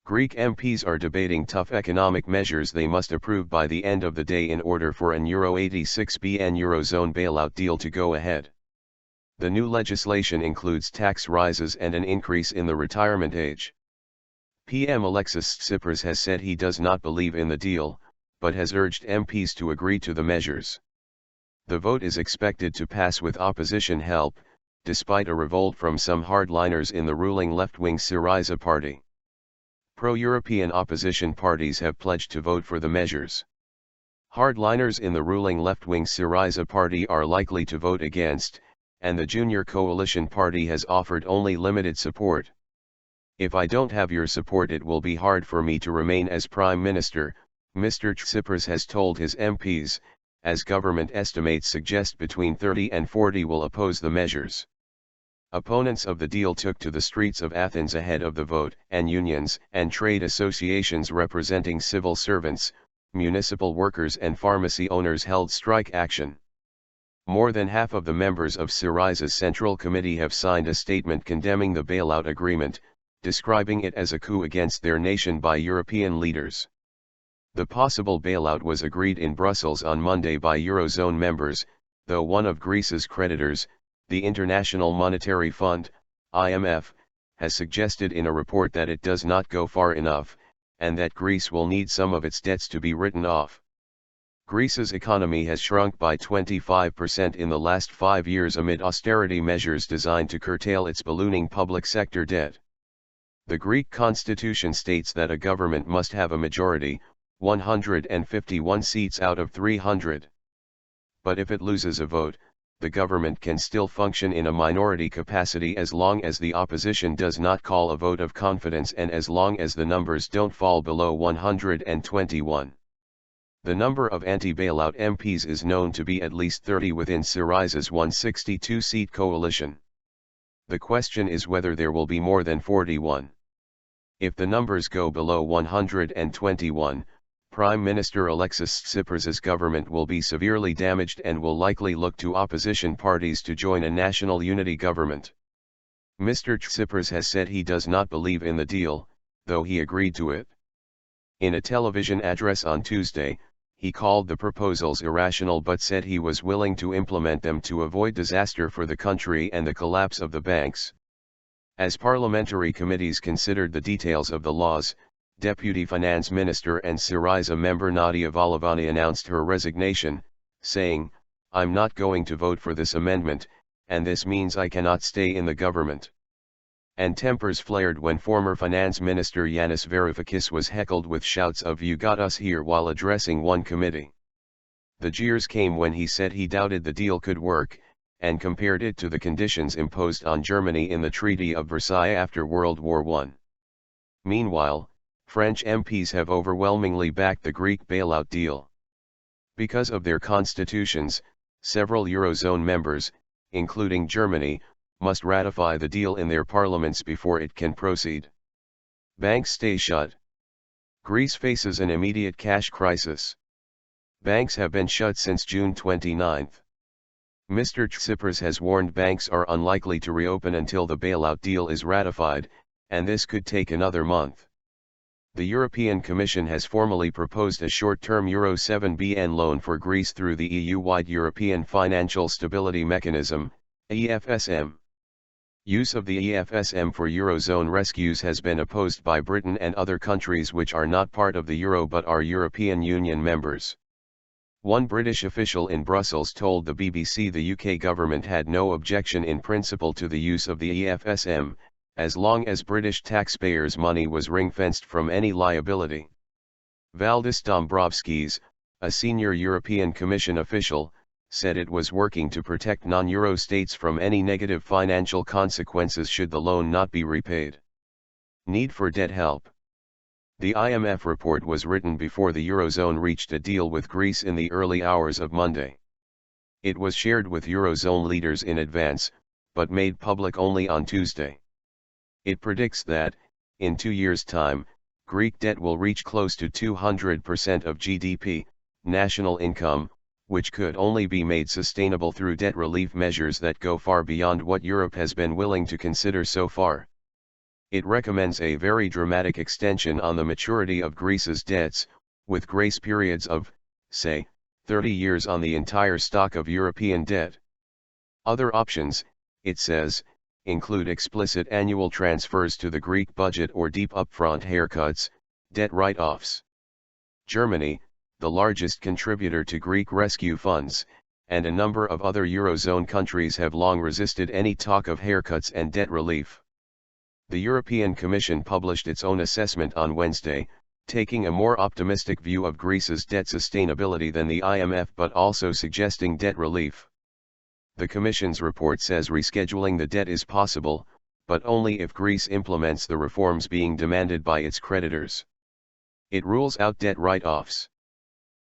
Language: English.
Greek MPs are debating tough economic measures they must approve by the end of the day in order for an €86 billion eurozone bailout deal to go ahead. The new legislation includes tax rises and an increase in the retirement age. PM Alexis Tsipras has said he does not believe in the deal, but has urged MPs to agree to the measures. The vote is expected to pass with opposition help, despite a revolt from some hardliners in the ruling left-wing Syriza party. Pro-European opposition parties have pledged to vote for the measures. Hardliners in the ruling left-wing Syriza party are likely to vote against, and the junior coalition party has offered only limited support. "If I don't have your support, it will be hard for me to remain as Prime Minister," Mr. Tsipras has told his MPs, as government estimates suggest between 30 and 40 will oppose the measures. Opponents of the deal took to the streets of Athens ahead of the vote, and unions and trade associations representing civil servants, municipal workers and pharmacy owners held strike action. More than half of the members of Syriza's Central Committee have signed a statement condemning the bailout agreement, describing it as a coup against their nation by European leaders. The possible bailout was agreed in Brussels on Monday by eurozone members, though one of Greece's creditors, the International Monetary Fund, IMF, has suggested in a report that it does not go far enough, and that Greece will need some of its debts to be written off. Greece's economy has shrunk by 25% in the last 5 years amid austerity measures designed to curtail its ballooning public sector debt. The Greek constitution states that a government must have a majority, 151 seats out of 300. But if it loses a vote, the government can still function in a minority capacity as long as the opposition does not call a vote of confidence and as long as the numbers don't fall below 121. The number of anti-bailout MPs is known to be at least 30 within Syriza's 162-seat coalition. The question is whether there will be more than 41. If the numbers go below 121, Prime Minister Alexis Tsipras's government will be severely damaged and will likely look to opposition parties to join a national unity government. Mr. Tsipras has said he does not believe in the deal, though he agreed to it. In a television address on Tuesday, he called the proposals irrational but said he was willing to implement them to avoid disaster for the country and the collapse of the banks. As parliamentary committees considered the details of the laws, Deputy Finance Minister and Syriza member Nadia Valovani announced her resignation, saying, "I'm not going to vote for this amendment, and this means I cannot stay in the government." And tempers flared when former Finance Minister Yanis Varoufakis was heckled with shouts of "You got us here" while addressing one committee. The jeers came when he said he doubted the deal could work, and compared it to the conditions imposed on Germany in the Treaty of Versailles after World War I. Meanwhile, French MPs have overwhelmingly backed the Greek bailout deal. Because of their constitutions, several eurozone members, including Germany, must ratify the deal in their parliaments before it can proceed. Banks stay shut. Greece faces an immediate cash crisis. Banks have been shut since June 29. Mr. Tsipras has warned banks are unlikely to reopen until the bailout deal is ratified, and this could take another month. The European Commission has formally proposed a short-term €7 billion loan for Greece through the EU-wide European Financial Stability Mechanism, EFSM. Use of the EFSM for Eurozone rescues has been opposed by Britain and other countries which are not part of the Euro but are European Union members. One British official in Brussels told the BBC the UK government had no objection in principle to the use of the EFSM, as long as British taxpayers' money was ring-fenced from any liability. Valdis Dombrovskis, a senior European Commission official, said it was working to protect non-Euro states from any negative financial consequences should the loan not be repaid. Need for debt help. The IMF report was written before the Eurozone reached a deal with Greece in the early hours of Monday. It was shared with Eurozone leaders in advance, but made public only on Tuesday. It predicts that, in 2 years' time, Greek debt will reach close to 200% of GDP, national income, which could only be made sustainable through debt relief measures that go far beyond what Europe has been willing to consider so far. It recommends a very dramatic extension on the maturity of Greece's debts, with grace periods of, say, 30 years on the entire stock of European debt. Other options, it says, include explicit annual transfers to the Greek budget or deep upfront haircuts, debt write-offs. Germany, the largest contributor to Greek rescue funds, and a number of other eurozone countries have long resisted any talk of haircuts and debt relief. The European Commission published its own assessment on Wednesday, taking a more optimistic view of Greece's debt sustainability than the IMF but also suggesting debt relief. The Commission's report says rescheduling the debt is possible, but only if Greece implements the reforms being demanded by its creditors. It rules out debt write-offs.